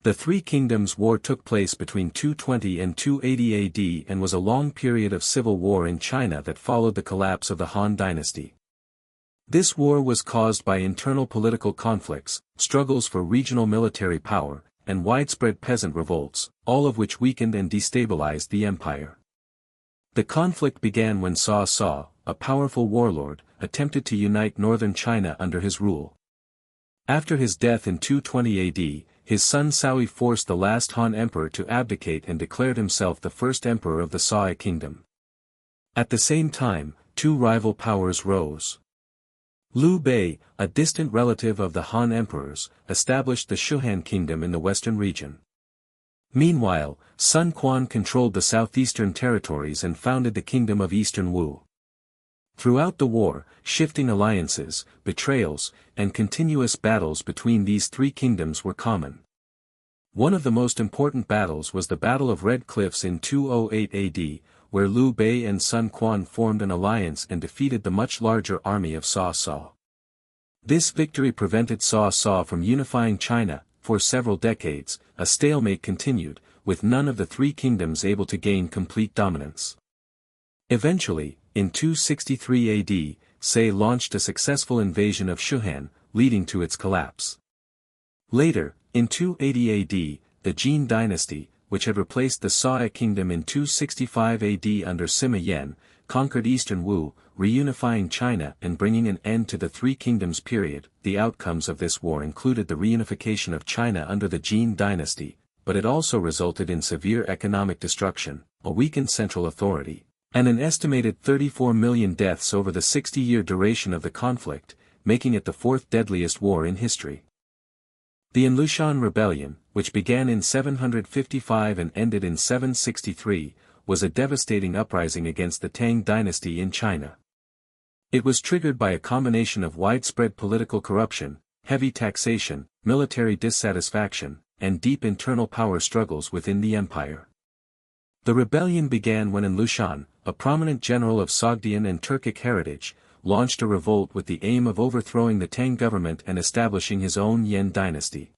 The Three Kingdoms War took place between 220 and 280 AD and was a long period of civil war in China that followed the collapse of the Han dynasty. This war was caused by internal political conflicts, struggles for regional military power, and widespread peasant revolts, all of which weakened and destabilized the empire. The conflict began when Cao Cao, a powerful warlord, attempted to unite northern China under his rule. After his death in 220 AD, his son Cao forced the last Han emperor to abdicate and declared himself the first emperor of the Cao kingdom. At the same time, two rival powers rose. Liu Bei, a distant relative of the Han emperors, established the Shuhan kingdom in the western region. Meanwhile, Sun Quan controlled the southeastern territories and founded the kingdom of Eastern Wu. Throughout the war, shifting alliances, betrayals, and continuous battles between these three kingdoms were common. One of the most important battles was the Battle of Red Cliffs in 208 AD, where Liu Bei and Sun Quan formed an alliance and defeated the much larger army of Cao Cao. This victory prevented Cao Cao from unifying China. For several decades, a stalemate continued, with none of the three kingdoms able to gain complete dominance. Eventually, in 263 AD, Sei launched a successful invasion of Shuhan, leading to its collapse. Later, in 280 AD, the Jin dynasty, which had replaced the Cao kingdom in 265 AD under Sima Yan, conquered eastern Wu, reunifying China and bringing an end to the Three Kingdoms period. The outcomes of this war included the reunification of China under the Jin dynasty, but it also resulted in severe economic destruction, a weakened central authority, and an estimated 34 million deaths over the 60-year duration of the conflict, making it the fourth deadliest war in history. The Lushan Rebellion, which began in 755 and ended in 763, was a devastating uprising against the Tang dynasty in China. It was triggered by a combination of widespread political corruption, heavy taxation, military dissatisfaction, and deep internal power struggles within the empire. The rebellion began when Lushan, a prominent general of Sogdian and Turkic heritage, launched a revolt with the aim of overthrowing the Tang government and establishing his own Yan dynasty.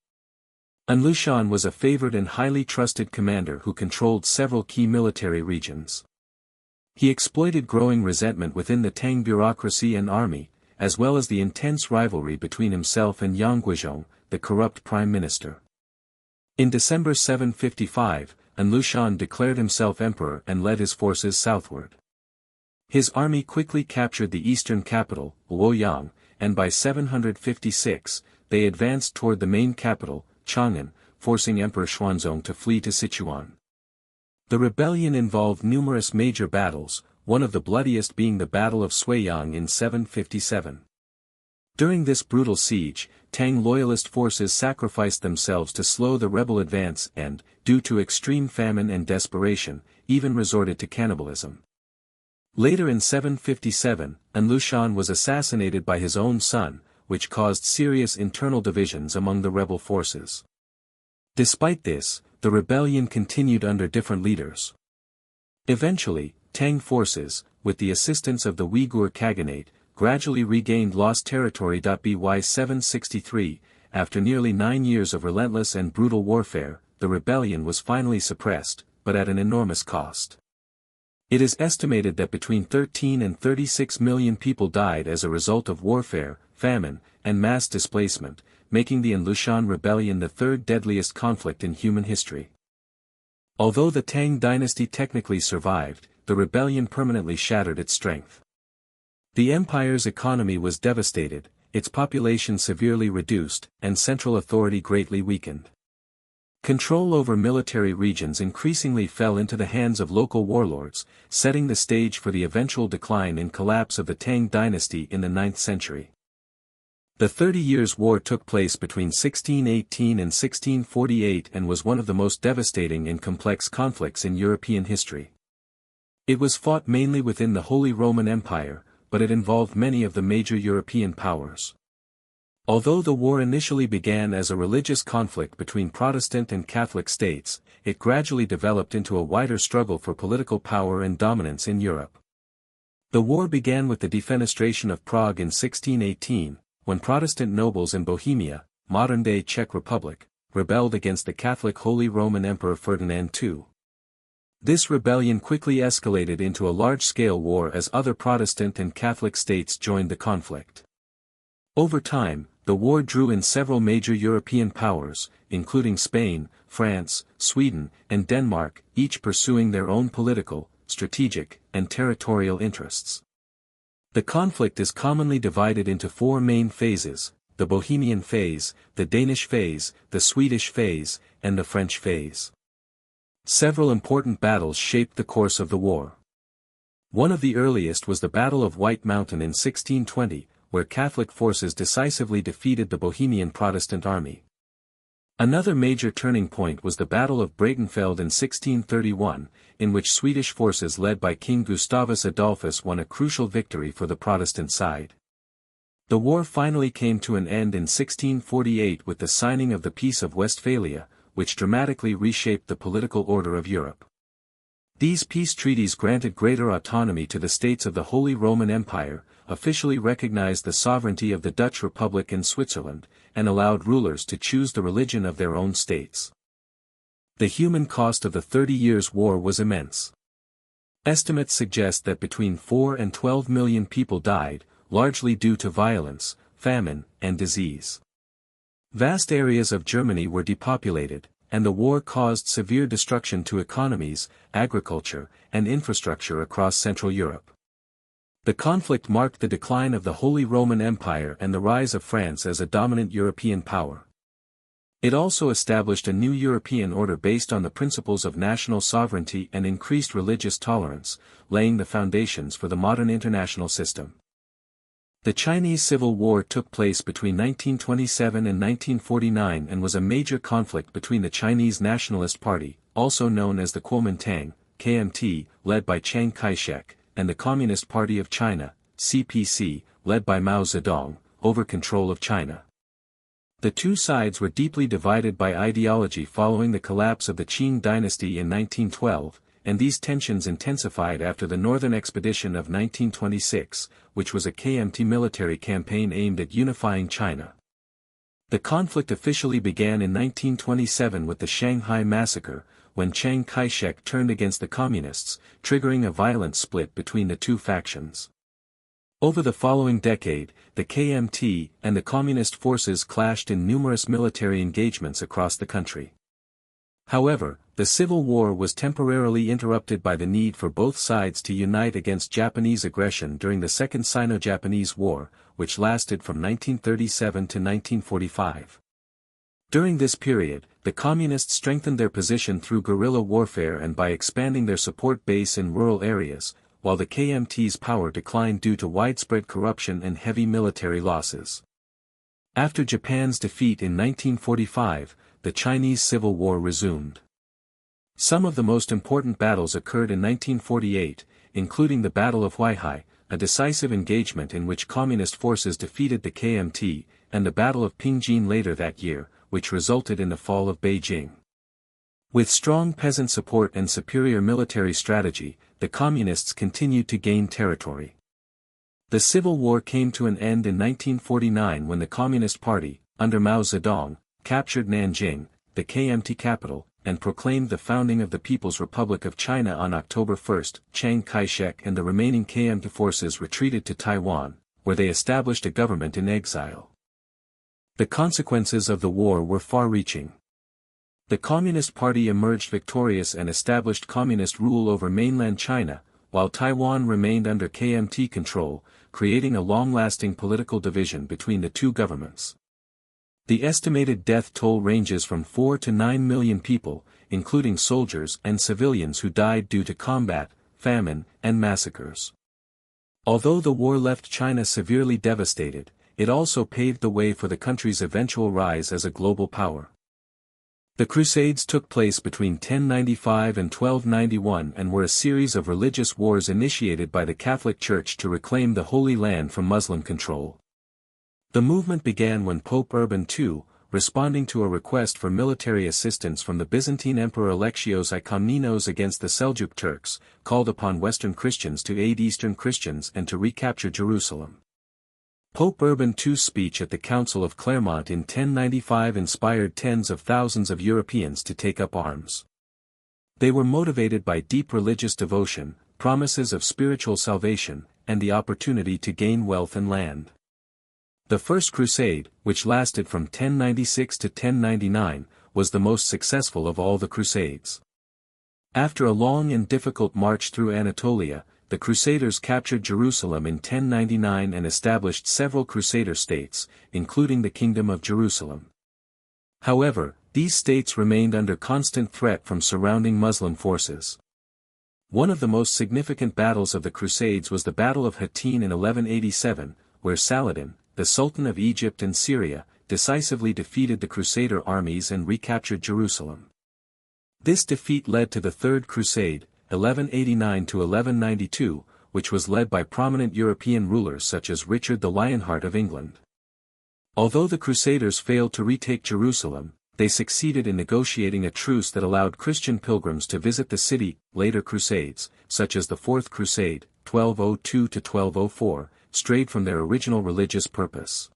Lushan was a favored and highly trusted commander who controlled several key military regions. He exploited growing resentment within the Tang bureaucracy and army, as well as the intense rivalry between himself and Yang Guizhong, the corrupt prime minister. In December 755, Lushan declared himself emperor and led his forces southward. His army quickly captured the eastern capital, Luoyang, and by 756, they advanced toward the main capital, Chang'an, forcing Emperor Xuanzong to flee to Sichuan. The rebellion involved numerous major battles, one of the bloodiest being the Battle of Suiyang in 757. During this brutal siege, Tang loyalist forces sacrificed themselves to slow the rebel advance and, due to extreme famine and desperation, even resorted to cannibalism. Later in 757, Lushan was assassinated by his own son, which caused serious internal divisions among the rebel forces. Despite this, the rebellion continued under different leaders. Eventually, Tang forces, with the assistance of the Uyghur Khaganate, gradually regained lost territory. By 763, after nearly 9 years of relentless and brutal warfare, the rebellion was finally suppressed, but at an enormous cost. It is estimated that between 13 and 36 million people died as a result of warfare, famine, and mass displacement, making the Lushan Rebellion the third deadliest conflict in human history. Although the Tang dynasty technically survived, the rebellion permanently shattered its strength. The empire's economy was devastated, its population severely reduced, and central authority greatly weakened. Control over military regions increasingly fell into the hands of local warlords, setting the stage for the eventual decline and collapse of the Tang dynasty in the 9th century. The 30 Years' War took place between 1618 and 1648 and was one of the most devastating and complex conflicts in European history. It was fought mainly within the Holy Roman Empire, but it involved many of the major European powers. Although the war initially began as a religious conflict between Protestant and Catholic states, it gradually developed into a wider struggle for political power and dominance in Europe. The war began with the defenestration of Prague in 1618, when Protestant nobles in Bohemia, modern-day Czech Republic, rebelled against the Catholic Holy Roman Emperor Ferdinand II. This rebellion quickly escalated into a large-scale war as other Protestant and Catholic states joined the conflict. Over time, the war drew in several major European powers, including Spain, France, Sweden, and Denmark, each pursuing their own political, strategic, and territorial interests. The conflict is commonly divided into four main phases: the Bohemian phase, the Danish phase, the Swedish phase, and the French phase. Several important battles shaped the course of the war. One of the earliest was the Battle of White Mountain in 1620, where Catholic forces decisively defeated the Bohemian Protestant army. Another major turning point was the Battle of Breitenfeld in 1631, in which Swedish forces led by King Gustavus Adolphus won a crucial victory for the Protestant side. The war finally came to an end in 1648 with the signing of the Peace of Westphalia, which dramatically reshaped the political order of Europe. These peace treaties granted greater autonomy to the states of the Holy Roman Empire, officially recognized the sovereignty of the Dutch Republic in Switzerland, and allowed rulers to choose the religion of their own states. The human cost of the 30 Years' War was immense. Estimates suggest that between 4 and 12 million people died, largely due to violence, famine, and disease. Vast areas of Germany were depopulated, and the war caused severe destruction to economies, agriculture, and infrastructure across Central Europe. The conflict marked the decline of the Holy Roman Empire and the rise of France as a dominant European power. It also established a new European order based on the principles of national sovereignty and increased religious tolerance, laying the foundations for the modern international system. The Chinese Civil War took place between 1927 and 1949 and was a major conflict between the Chinese Nationalist Party, also known as the Kuomintang, KMT, led by Chiang Kai-shek, and the Communist Party of China, CPC, led by Mao Zedong, over control of China. The two sides were deeply divided by ideology following the collapse of the Qing dynasty in 1912, and these tensions intensified after the Northern Expedition of 1926, which was a KMT military campaign aimed at unifying China. The conflict officially began in 1927 with the Shanghai Massacre, when Chiang Kai-shek turned against the Communists, triggering a violent split between the two factions. Over the following decade, the KMT and the Communist forces clashed in numerous military engagements across the country. However, the Civil War was temporarily interrupted by the need for both sides to unite against Japanese aggression during the Second Sino-Japanese War, which lasted from 1937 to 1945. During this period, the Communists strengthened their position through guerrilla warfare and by expanding their support base in rural areas, while the KMT's power declined due to widespread corruption and heavy military losses. After Japan's defeat in 1945, the Chinese Civil War resumed. Some of the most important battles occurred in 1948, including the Battle of Huaihai, a decisive engagement in which Communist forces defeated the KMT, and the Battle of Pingjin later that year, which resulted in the fall of Beijing. With strong peasant support and superior military strategy, the Communists continued to gain territory. The Civil War came to an end in 1949 when the Communist Party, under Mao Zedong, captured Nanjing, the KMT capital, and proclaimed the founding of the People's Republic of China on October 1. Chiang Kai-shek and the remaining KMT forces retreated to Taiwan, where they established a government in exile. The consequences of the war were far-reaching. The Communist Party emerged victorious and established communist rule over mainland China, while Taiwan remained under KMT control, creating a long-lasting political division between the two governments. The estimated death toll ranges from 4 to 9 million people, including soldiers and civilians who died due to combat, famine, and massacres. Although the war left China severely devastated, it also paved the way for the country's eventual rise as a global power. The Crusades took place between 1095 and 1291 and were a series of religious wars initiated by the Catholic Church to reclaim the Holy Land from Muslim control. The movement began when Pope Urban II, responding to a request for military assistance from the Byzantine Emperor Alexios I Komnenos against the Seljuk Turks, called upon Western Christians to aid Eastern Christians and to recapture Jerusalem. Pope Urban II's speech at the Council of Clermont in 1095 inspired tens of thousands of Europeans to take up arms. They were motivated by deep religious devotion, promises of spiritual salvation, and the opportunity to gain wealth and land. The First Crusade, which lasted from 1096 to 1099, was the most successful of all the Crusades. After a long and difficult march through Anatolia, the Crusaders captured Jerusalem in 1099 and established several Crusader states, including the Kingdom of Jerusalem. However, these states remained under constant threat from surrounding Muslim forces. One of the most significant battles of the Crusades was the Battle of Hattin in 1187, where Saladin, the Sultan of Egypt and Syria, decisively defeated the Crusader armies and recaptured Jerusalem. This defeat led to the Third Crusade, 1189 to 1192, which was led by prominent European rulers such as Richard the Lionheart of England. Although the Crusaders failed to retake Jerusalem, they succeeded in negotiating a truce that allowed Christian pilgrims to visit the city. Later Crusades, such as the Fourth Crusade, 1202 to 1204, strayed from their original religious purpose.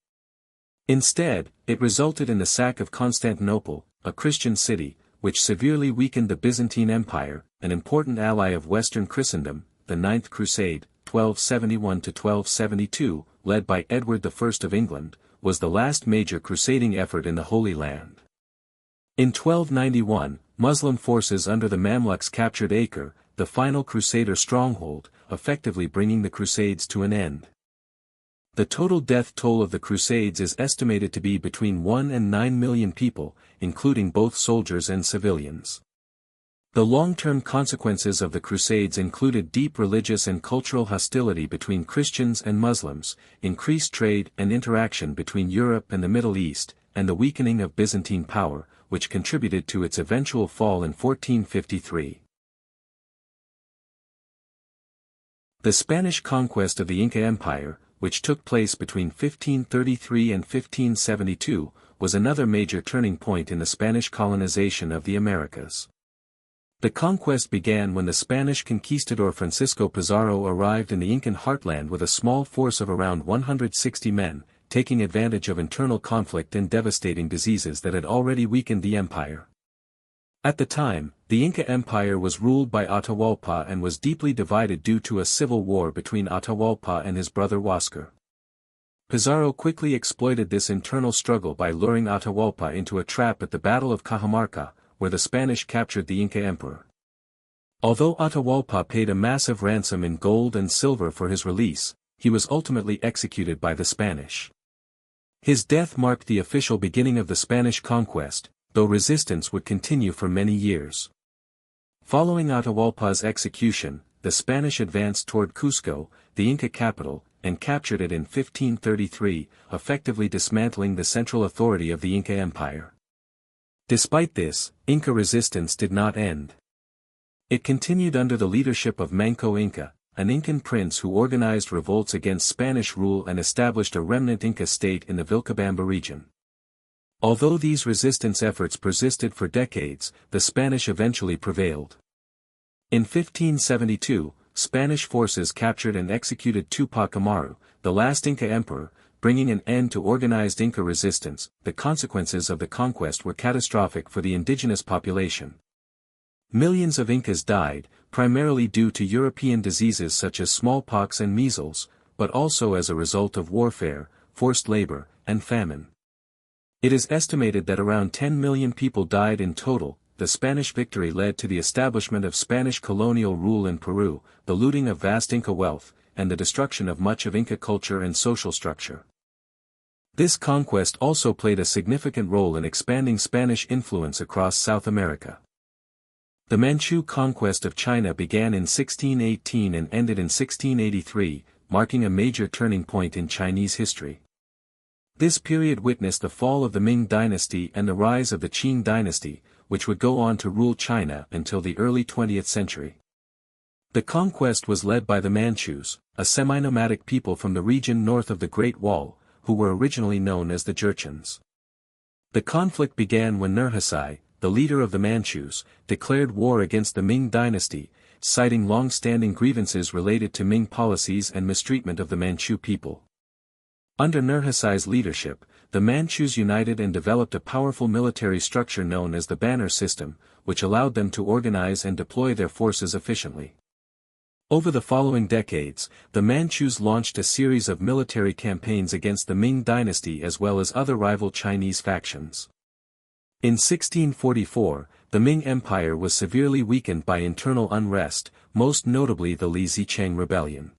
Instead, it resulted in the sack of Constantinople, a Christian city, which severely weakened the Byzantine Empire, an important ally of Western Christendom. The Ninth Crusade, 1271 to 1272, led by Edward I of England, was the last major crusading effort in the Holy Land. In 1291, Muslim forces under the Mamluks captured Acre, the final Crusader stronghold, effectively bringing the Crusades to an end. The total death toll of the Crusades is estimated to be between 1 and 9 million people, including both soldiers and civilians. The long-term consequences of the Crusades included deep religious and cultural hostility between Christians and Muslims, increased trade and interaction between Europe and the Middle East, and the weakening of Byzantine power, which contributed to its eventual fall in 1453. The Spanish conquest of the Inca Empire, which took place between 1533 and 1572, was another major turning point in the Spanish colonization of the Americas. The conquest began when the Spanish conquistador Francisco Pizarro arrived in the Incan heartland with a small force of around 160 men, taking advantage of internal conflict and devastating diseases that had already weakened the empire. At the time, the Inca Empire was ruled by Atahualpa and was deeply divided due to a civil war between Atahualpa and his brother Huáscar. Pizarro quickly exploited this internal struggle by luring Atahualpa into a trap at the Battle of Cajamarca, where the Spanish captured the Inca emperor. Although Atahualpa paid a massive ransom in gold and silver for his release, he was ultimately executed by the Spanish. His death marked the official beginning of the Spanish conquest, though resistance would continue for many years. Following Atahualpa's execution, the Spanish advanced toward Cusco, the Inca capital, and captured it in 1533, effectively dismantling the central authority of the Inca Empire. Despite this, Inca resistance did not end. It continued under the leadership of Manco Inca, an Incan prince who organized revolts against Spanish rule and established a remnant Inca state in the Vilcabamba region. Although these resistance efforts persisted for decades, the Spanish eventually prevailed. In 1572, Spanish forces captured and executed Tupac Amaru, the last Inca emperor, bringing an end to organized Inca resistance. The consequences of the conquest were catastrophic for the indigenous population. Millions of Incas died, primarily due to European diseases such as smallpox and measles, but also as a result of warfare, forced labor, and famine. It is estimated that around 10 million people died in total. The Spanish victory led to the establishment of Spanish colonial rule in Peru, the looting of vast Inca wealth, and the destruction of much of Inca culture and social structure. This conquest also played a significant role in expanding Spanish influence across South America. The Manchu conquest of China began in 1618 and ended in 1683, marking a major turning point in Chinese history. This period witnessed the fall of the Ming dynasty and the rise of the Qing dynasty, which would go on to rule China until the early 20th century. The conquest was led by the Manchus, a semi-nomadic people from the region north of the Great Wall, who were originally known as the Jurchens. The conflict began when Nurhaci, the leader of the Manchus, declared war against the Ming dynasty, citing long-standing grievances related to Ming policies and mistreatment of the Manchu people. Under Nurhasai's leadership, the Manchus united and developed a powerful military structure known as the banner system, which allowed them to organize and deploy their forces efficiently. Over the following decades, the Manchus launched a series of military campaigns against the Ming dynasty as well as other rival Chinese factions. In 1644, the Ming Empire was severely weakened by internal unrest, most notably the Li Zicheng Rebellion.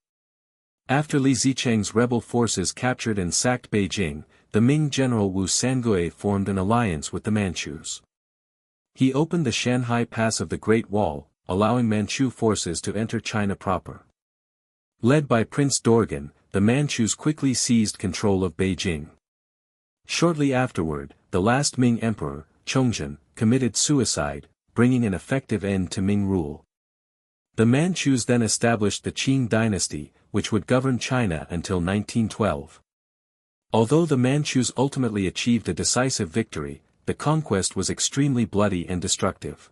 After Li Zicheng's rebel forces captured and sacked Beijing, the Ming general Wu Sangui formed an alliance with the Manchus. He opened the Shanhai Pass of the Great Wall, allowing Manchu forces to enter China proper. Led by Prince Dorgan, the Manchus quickly seized control of Beijing. Shortly afterward, the last Ming emperor, Chongzhen, committed suicide, bringing an effective end to Ming rule. The Manchus then established the Qing dynasty, which would govern China until 1912. Although the Manchus ultimately achieved a decisive victory, the conquest was extremely bloody and destructive.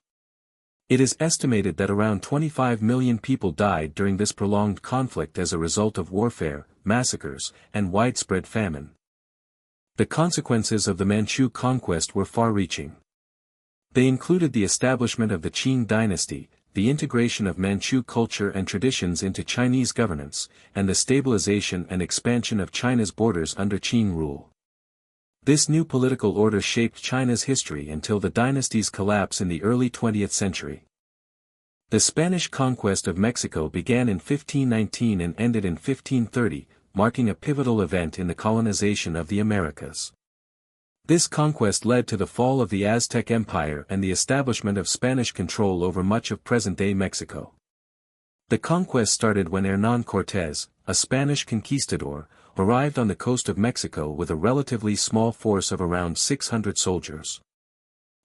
It is estimated that around 25 million people died during this prolonged conflict as a result of warfare, massacres, and widespread famine. The consequences of the Manchu conquest were far-reaching. They included the establishment of the Qing dynasty, the integration of Manchu culture and traditions into Chinese governance, and the stabilization and expansion of China's borders under Qing rule. This new political order shaped China's history until the dynasty's collapse in the early 20th century. The Spanish conquest of Mexico began in 1519 and ended in 1530, marking a pivotal event in the colonization of the Americas. This conquest led to the fall of the Aztec Empire and the establishment of Spanish control over much of present-day Mexico. The conquest started when Hernán Cortés, a Spanish conquistador, arrived on the coast of Mexico with a relatively small force of around 600 soldiers.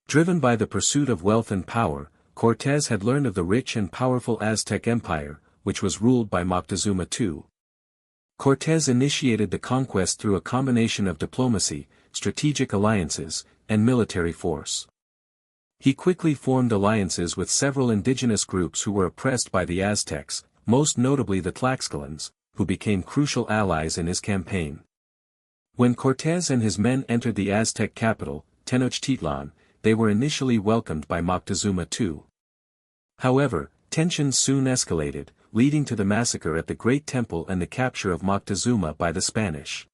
Driven by the pursuit of wealth and power, Cortés had learned of the rich and powerful Aztec Empire, which was ruled by Moctezuma II. Cortés initiated the conquest through a combination of diplomacy, strategic alliances, and military force. He quickly formed alliances with several indigenous groups who were oppressed by the Aztecs, most notably the Tlaxcalans, who became crucial allies in his campaign. When Cortés and his men entered the Aztec capital, Tenochtitlan, they were initially welcomed by Moctezuma II. However, tensions soon escalated, leading to the massacre at the Great Temple and the capture of Moctezuma by the Spanish.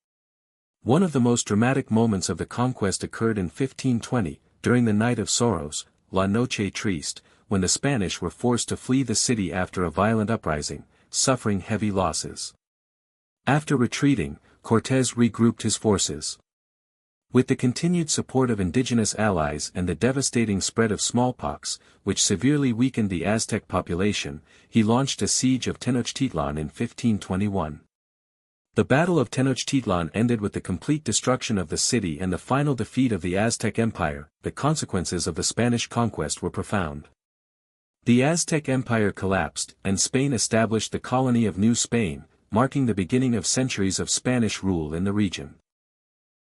One of the most dramatic moments of the conquest occurred in 1520, during the Night of Sorrows, La Noche Triste, when the Spanish were forced to flee the city after a violent uprising, suffering heavy losses. After retreating, Cortés regrouped his forces. With the continued support of indigenous allies and the devastating spread of smallpox, which severely weakened the Aztec population, he launched a siege of Tenochtitlan in 1521. The Battle of Tenochtitlan ended with the complete destruction of the city and the final defeat of the Aztec Empire. The consequences of the Spanish conquest were profound. The Aztec Empire collapsed, and Spain established the colony of New Spain, marking the beginning of centuries of Spanish rule in the region.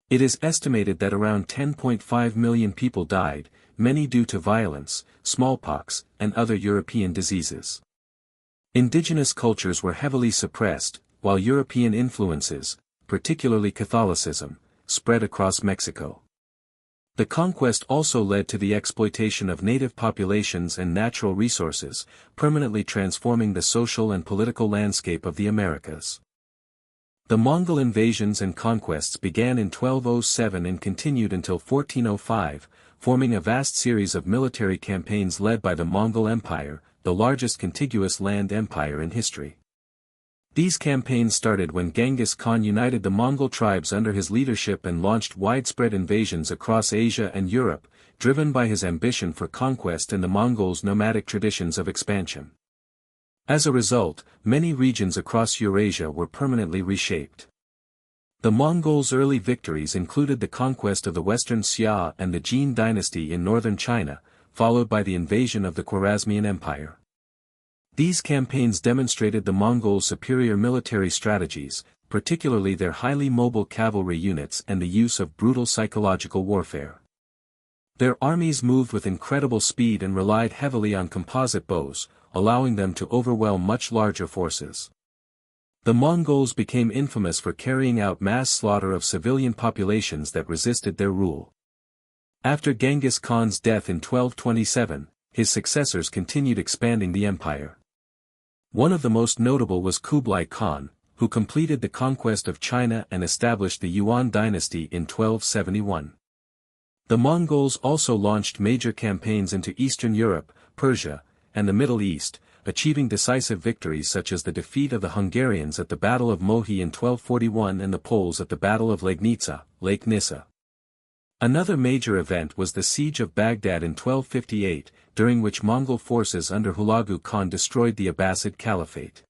It is estimated that around 10.5 million people died, many due to violence, smallpox, and other European diseases. Indigenous cultures were heavily suppressed, while European influences, particularly Catholicism, spread across Mexico. The conquest also led to the exploitation of native populations and natural resources, permanently transforming the social and political landscape of the Americas. The Mongol invasions and conquests began in 1207 and continued until 1405, forming a vast series of military campaigns led by the Mongol Empire, the largest contiguous land empire in history. These campaigns started when Genghis Khan united the Mongol tribes under his leadership and launched widespread invasions across Asia and Europe, driven by his ambition for conquest and the Mongols' nomadic traditions of expansion. As a result, many regions across Eurasia were permanently reshaped. The Mongols' early victories included the conquest of the Western Xia and the Jin dynasty in northern China, followed by the invasion of the Khwarezmian Empire. These campaigns demonstrated the Mongols' superior military strategies, particularly their highly mobile cavalry units and the use of brutal psychological warfare. Their armies moved with incredible speed and relied heavily on composite bows, allowing them to overwhelm much larger forces. The Mongols became infamous for carrying out mass slaughter of civilian populations that resisted their rule. After Genghis Khan's death in 1227, his successors continued expanding the empire. One of the most notable was Kublai Khan, who completed the conquest of China and established the Yuan dynasty in 1271. The Mongols also launched major campaigns into Eastern Europe, Persia, and the Middle East, achieving decisive victories such as the defeat of the Hungarians at the Battle of Mohi in 1241 and the Poles at the Battle of Legnica, Lake Nissa. Another major event was the Siege of Baghdad in 1258, during which Mongol forces under Hulagu Khan destroyed the Abbasid Caliphate.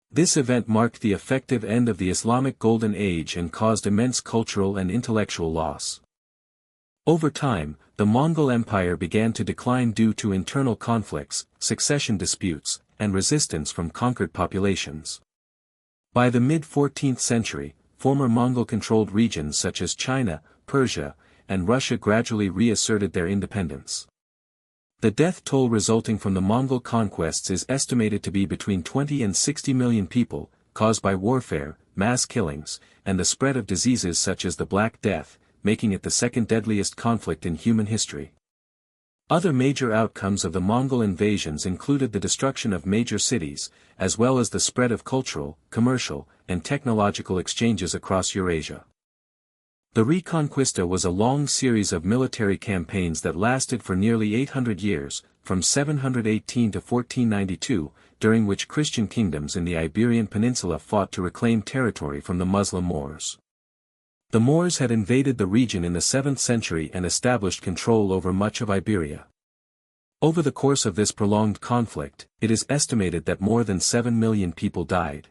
This event marked the effective end of the Islamic Golden Age and caused immense cultural and intellectual loss. Over time, the Mongol Empire began to decline due to internal conflicts, succession disputes, and resistance from conquered populations. By the mid-14th century, former Mongol-controlled regions such as China, Persia, and Russia gradually reasserted their independence. The death toll resulting from the Mongol conquests is estimated to be between 20 and 60 million people, caused by warfare, mass killings, and the spread of diseases such as the Black Death, making it the second deadliest conflict in human history. Other major outcomes of the Mongol invasions included the destruction of major cities, as well as the spread of cultural, commercial, and technological exchanges across Eurasia. The Reconquista was a long series of military campaigns that lasted for nearly 800 years, from 718 to 1492, during which Christian kingdoms in the Iberian Peninsula fought to reclaim territory from the Muslim Moors. The Moors had invaded the region in the 7th century and established control over much of Iberia. Over the course of this prolonged conflict, it is estimated that more than 7 million people died.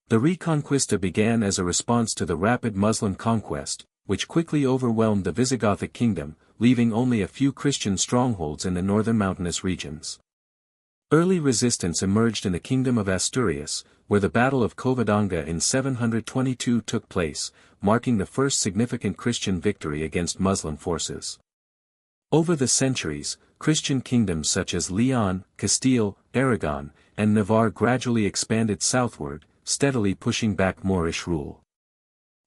The Reconquista began as a response to the rapid Muslim conquest, which quickly overwhelmed the Visigothic kingdom, leaving only a few Christian strongholds in the northern mountainous regions. Early resistance emerged in the Kingdom of Asturias, where the Battle of Covadonga in 722 took place, marking the first significant Christian victory against Muslim forces. Over the centuries, Christian kingdoms such as Leon, Castile, Aragon, and Navarre gradually expanded southward, steadily pushing back Moorish rule.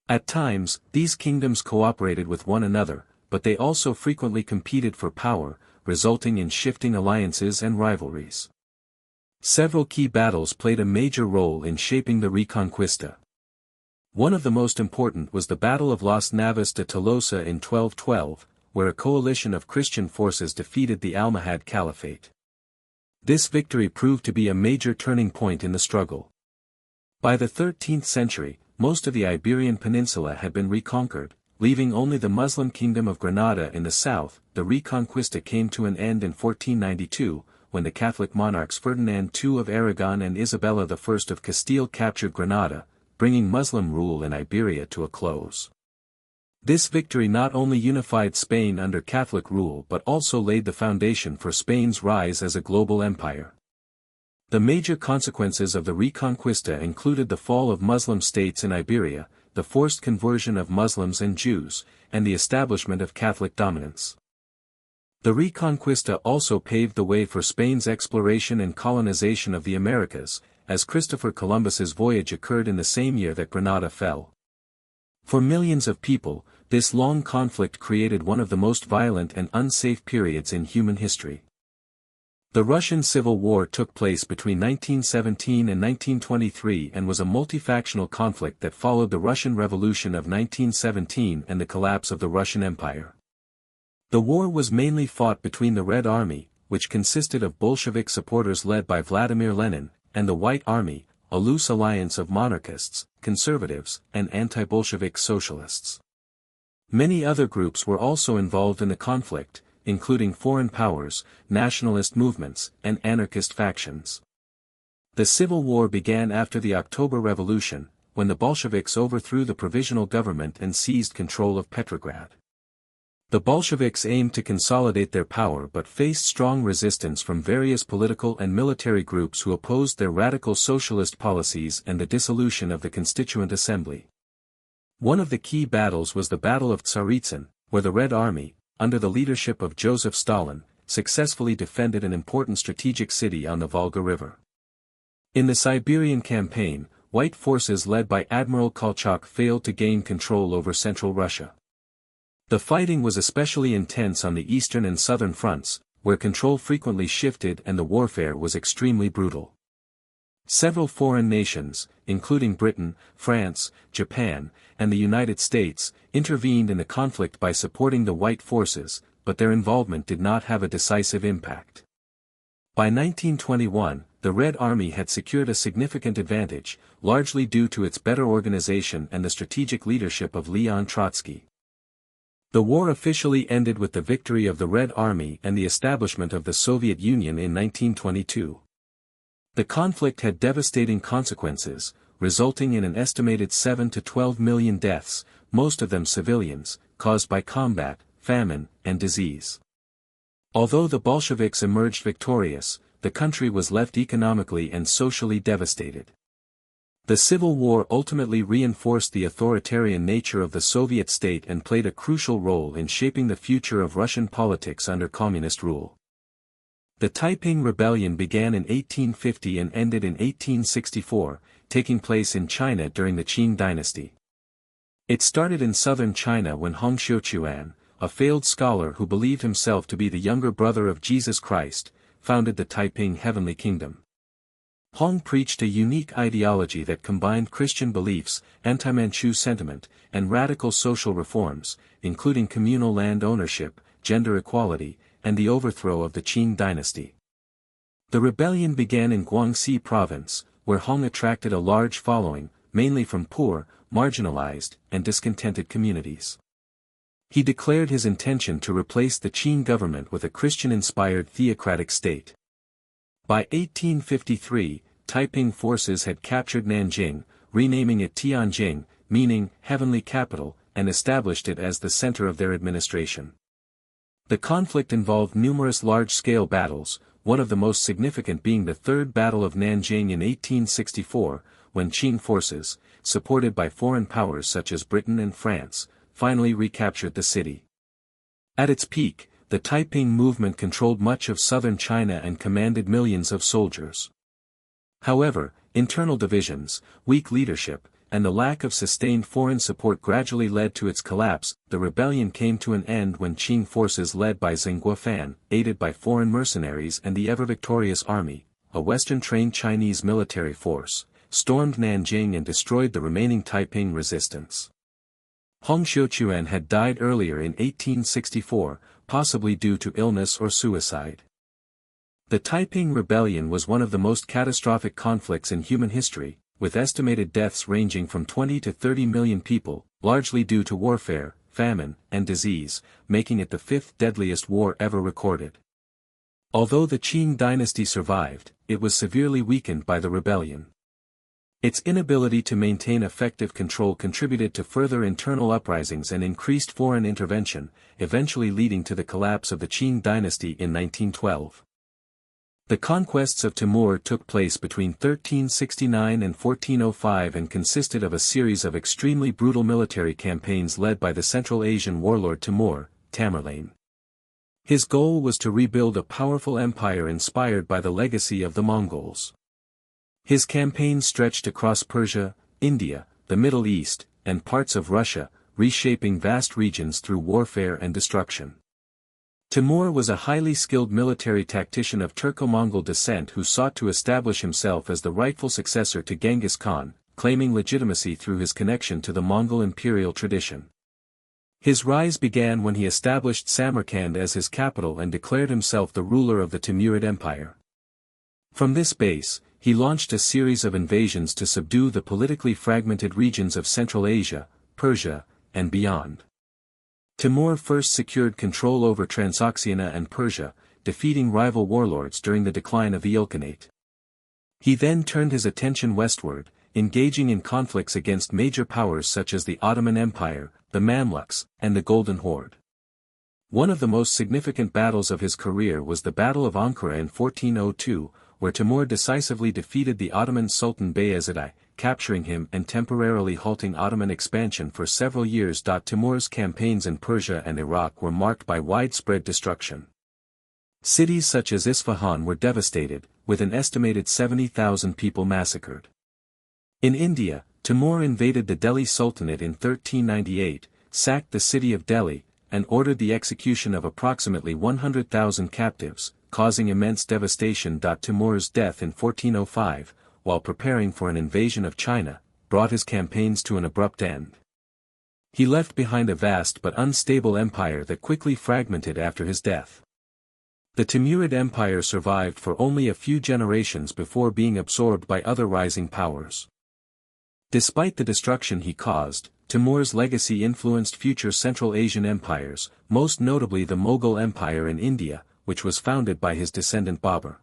At times, these kingdoms cooperated with one another, but they also frequently competed for power, resulting in shifting alliances and rivalries. Several key battles played a major role in shaping the Reconquista. One of the most important was the Battle of Las Navas de Tolosa in 1212, where a coalition of Christian forces defeated the Almohad Caliphate. This victory proved to be a major turning point in the struggle. By the 13th century, most of the Iberian Peninsula had been reconquered, leaving only the Muslim Kingdom of Granada in the south. The Reconquista came to an end in 1492, when the Catholic monarchs Ferdinand II of Aragon and Isabella I of Castile captured Granada, bringing Muslim rule in Iberia to a close. This victory not only unified Spain under Catholic rule but also laid the foundation for Spain's rise as a global empire. The major consequences of the Reconquista included the fall of Muslim states in Iberia, the forced conversion of Muslims and Jews, and the establishment of Catholic dominance. The Reconquista also paved the way for Spain's exploration and colonization of the Americas, as Christopher Columbus's voyage occurred in the same year that Granada fell. For millions of people, this long conflict created one of the most violent and unsafe periods in human history. The Russian Civil War took place between 1917 and 1923 and was a multifactional conflict that followed the Russian Revolution of 1917 and the collapse of the Russian Empire. The war was mainly fought between the Red Army, which consisted of Bolshevik supporters led by Vladimir Lenin, and the White Army, a loose alliance of monarchists, conservatives, and anti-Bolshevik socialists. Many other groups were also involved in the conflict, including foreign powers, nationalist movements, and anarchist factions. The Civil War began after the October Revolution, when the Bolsheviks overthrew the provisional government and seized control of Petrograd. The Bolsheviks aimed to consolidate their power but faced strong resistance from various political and military groups who opposed their radical socialist policies and the dissolution of the Constituent Assembly. One of the key battles was the Battle of Tsaritsyn, where the Red Army, under the leadership of Joseph Stalin, successfully defended an important strategic city on the Volga River. In the Siberian Campaign, white forces led by Admiral Kolchak failed to gain control over central Russia. The fighting was especially intense on the eastern and southern fronts, where control frequently shifted and the warfare was extremely brutal. Several foreign nations, including Britain, France, Japan, and the United States, intervened in the conflict by supporting the white forces, but their involvement did not have a decisive impact. By 1921, the Red Army had secured a significant advantage, largely due to its better organization and the strategic leadership of Leon Trotsky. The war officially ended with the victory of the Red Army and the establishment of the Soviet Union in 1922. The conflict had devastating consequences, resulting in an estimated 7 to 12 million deaths, most of them civilians, caused by combat, famine, and disease. Although the Bolsheviks emerged victorious, the country was left economically and socially devastated. The Civil War ultimately reinforced the authoritarian nature of the Soviet state and played a crucial role in shaping the future of Russian politics under communist rule. The Taiping Rebellion began in 1850 and ended in 1864, taking place in China during the Qing dynasty. It started in southern China when Hong Xiuquan, a failed scholar who believed himself to be the younger brother of Jesus Christ, founded the Taiping Heavenly Kingdom. Hong preached a unique ideology that combined Christian beliefs, anti-Manchu sentiment, and radical social reforms, including communal land ownership, gender equality, and the overthrow of the Qing dynasty. The rebellion began in Guangxi province, where Hong attracted a large following, mainly from poor, marginalized, and discontented communities. He declared his intention to replace the Qing government with a Christian-inspired theocratic state. By 1853, Taiping forces had captured Nanjing, renaming it Tianjin, meaning heavenly capital, and established it as the center of their administration. The conflict involved numerous large-scale battles, one of the most significant being the Third Battle of Nanjing in 1864, when Qing forces, supported by foreign powers such as Britain and France, finally recaptured the city. At its peak, the Taiping movement controlled much of southern China and commanded millions of soldiers. However, internal divisions, weak leadership, and the lack of sustained foreign support gradually led to its collapse. The rebellion came to an end when Qing forces led by Zheng Guofan, aided by foreign mercenaries and the ever-victorious army, a Western-trained Chinese military force, stormed Nanjing and destroyed the remaining Taiping resistance. Hong Xiuquan had died earlier in 1864, possibly due to illness or suicide. The Taiping Rebellion was one of the most catastrophic conflicts in human history, with estimated deaths ranging from 20 to 30 million people, largely due to warfare, famine, and disease, making it the fifth deadliest war ever recorded. Although the Qing dynasty survived, it was severely weakened by the rebellion. Its inability to maintain effective control contributed to further internal uprisings and increased foreign intervention, eventually leading to the collapse of the Qing dynasty in 1912. The conquests of Timur took place between 1369 and 1405 and consisted of a series of extremely brutal military campaigns led by the Central Asian warlord Timur, Tamerlane. His goal was to rebuild a powerful empire inspired by the legacy of the Mongols. His campaigns stretched across Persia, India, the Middle East, and parts of Russia, reshaping vast regions through warfare and destruction. Timur was a highly skilled military tactician of Turco-Mongol descent who sought to establish himself as the rightful successor to Genghis Khan, claiming legitimacy through his connection to the Mongol imperial tradition. His rise began when he established Samarkand as his capital and declared himself the ruler of the Timurid Empire. From this base, he launched a series of invasions to subdue the politically fragmented regions of Central Asia, Persia, and beyond. Timur first secured control over Transoxiana and Persia, defeating rival warlords during the decline of the Ilkhanate. He then turned his attention westward, engaging in conflicts against major powers such as the Ottoman Empire, the Mamluks, and the Golden Horde. One of the most significant battles of his career was the Battle of Ankara in 1402, where Timur decisively defeated the Ottoman Sultan Bayezid, capturing him and temporarily halting Ottoman expansion for several years. Timur's campaigns in Persia and Iraq were marked by widespread destruction. Cities such as Isfahan were devastated, with an estimated 70,000 people massacred. In India, Timur invaded the Delhi Sultanate in 1398, sacked the city of Delhi, and ordered the execution of approximately 100,000 captives, causing immense devastation. Timur's death in 1405, while preparing for an invasion of China, brought his campaigns to an abrupt end. He left behind a vast but unstable empire that quickly fragmented after his death. The Timurid Empire survived for only a few generations before being absorbed by other rising powers. Despite the destruction he caused, Timur's legacy influenced future Central Asian empires, most notably the Mughal Empire in India, which was founded by his descendant Babur.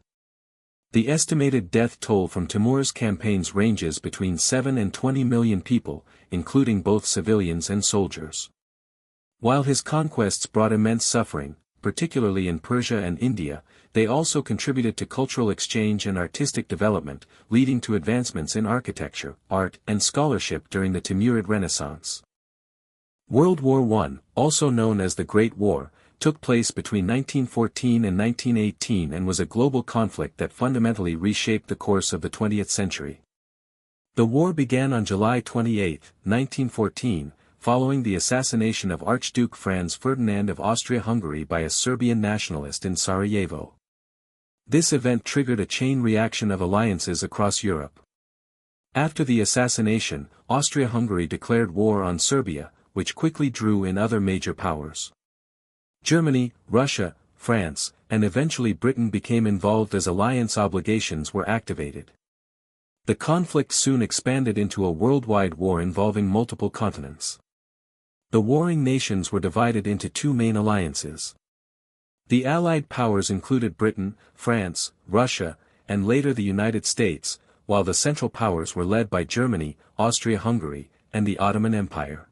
The estimated death toll from Timur's campaigns ranges between 7 and 20 million people, including both civilians and soldiers. While his conquests brought immense suffering, particularly in Persia and India, they also contributed to cultural exchange and artistic development, leading to advancements in architecture, art, and scholarship during the Timurid Renaissance. World War I, also known as the Great War, took place between 1914 and 1918 and was a global conflict that fundamentally reshaped the course of the 20th century. The war began on July 28, 1914, following the assassination of Archduke Franz Ferdinand of Austria-Hungary by a Serbian nationalist in Sarajevo. This event triggered a chain reaction of alliances across Europe. After the assassination, Austria-Hungary declared war on Serbia, which quickly drew in other major powers. Germany, Russia, France, and eventually Britain became involved as alliance obligations were activated. The conflict soon expanded into a worldwide war involving multiple continents. The warring nations were divided into two main alliances. The Allied powers included Britain, France, Russia, and later the United States, while the Central Powers were led by Germany, Austria-Hungary, and the Ottoman Empire.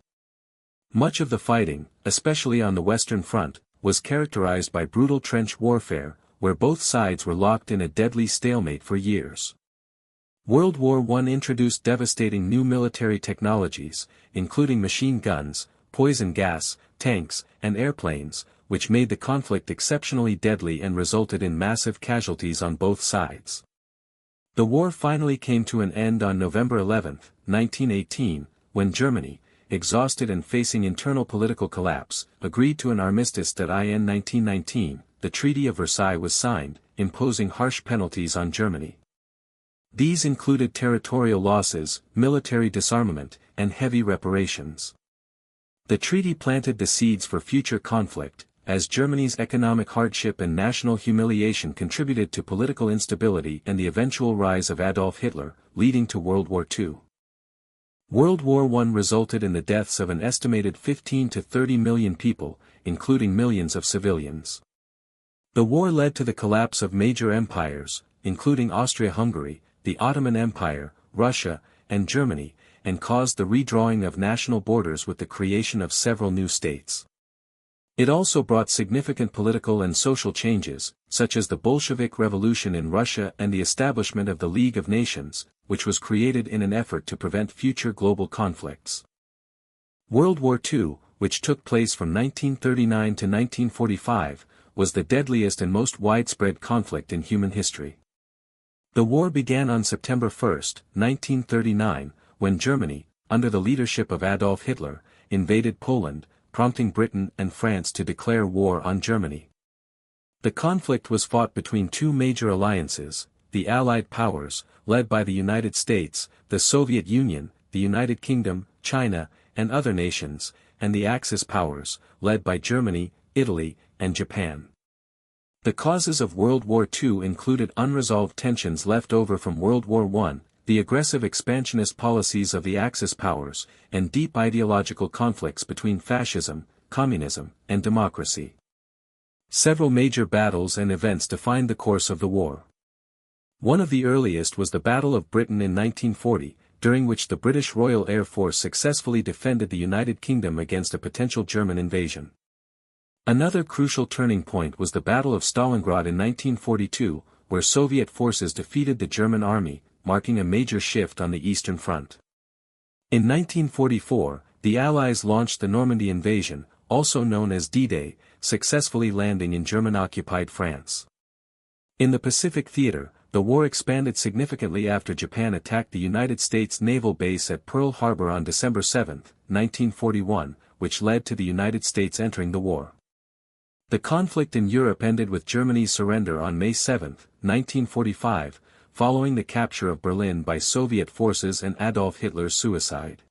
Much of the fighting, especially on the Western Front, was characterized by brutal trench warfare, where both sides were locked in a deadly stalemate for years. World War I introduced devastating new military technologies, including machine guns, poison gas, tanks, and airplanes, which made the conflict exceptionally deadly and resulted in massive casualties on both sides. The war finally came to an end on November 11, 1918, when Germany, exhausted and facing internal political collapse, agreed to an armistice. In 1919, the Treaty of Versailles was signed, imposing harsh penalties on Germany. These included territorial losses, military disarmament, and heavy reparations. The treaty planted the seeds for future conflict, as Germany's economic hardship and national humiliation contributed to political instability and the eventual rise of Adolf Hitler, leading to World War II. World War I resulted in the deaths of an estimated 15 to 30 million people, including millions of civilians. The war led to the collapse of major empires, including Austria-Hungary, the Ottoman Empire, Russia, and Germany, and caused the redrawing of national borders with the creation of several new states. It also brought significant political and social changes, such as the Bolshevik Revolution in Russia and the establishment of the League of Nations, which was created in an effort to prevent future global conflicts. World War II, which took place from 1939 to 1945, was the deadliest and most widespread conflict in human history. The war began on September 1, 1939, when Germany, under the leadership of Adolf Hitler, invaded Poland, prompting Britain and France to declare war on Germany. The conflict was fought between two major alliances, the Allied powers, led by the United States, the Soviet Union, the United Kingdom, China, and other nations, and the Axis powers, led by Germany, Italy, and Japan. The causes of World War II included unresolved tensions left over from World War I, the aggressive expansionist policies of the Axis powers, and deep ideological conflicts between fascism, communism, and democracy. Several major battles and events defined the course of the war. One of the earliest was the Battle of Britain in 1940, during which the British Royal Air Force successfully defended the United Kingdom against a potential German invasion. Another crucial turning point was the Battle of Stalingrad in 1942, where Soviet forces defeated the German army, marking a major shift on the Eastern Front. In 1944, the Allies launched the Normandy invasion, also known as D-Day, successfully landing in German-occupied France. In the Pacific theater, the war expanded significantly after Japan attacked the United States naval base at Pearl Harbor on December 7, 1941, which led to the United States entering the war. The conflict in Europe ended with Germany's surrender on May 7, 1945, following the capture of Berlin by Soviet forces and Adolf Hitler's suicide.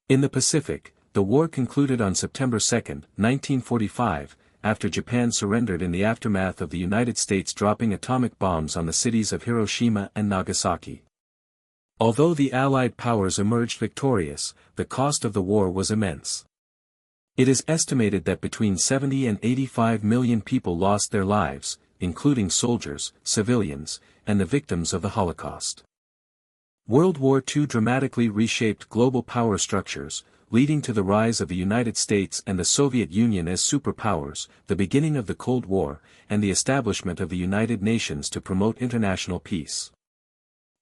In the Pacific, the war concluded on September 2, 1945, after Japan surrendered in the aftermath of the United States dropping atomic bombs on the cities of Hiroshima and Nagasaki. Although the Allied powers emerged victorious, the cost of the war was immense. It is estimated that between 70 and 85 million people lost their lives, including soldiers, civilians, and the victims of the Holocaust. World War II dramatically reshaped global power structures, leading to the rise of the United States and the Soviet Union as superpowers, the beginning of the Cold War, and the establishment of the United Nations to promote international peace.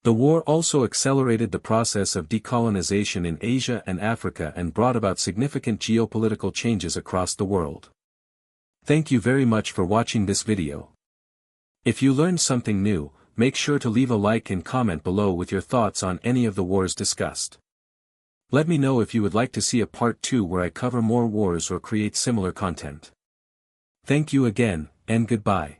The war also accelerated the process of decolonization in Asia and Africa and brought about significant geopolitical changes across the world. Thank you very much for watching this video. If you learned something new, make sure to leave a like and comment below with your thoughts on any of the wars discussed. Let me know if you would like to see a part 2 where I cover more wars or create similar content. Thank you again, and goodbye.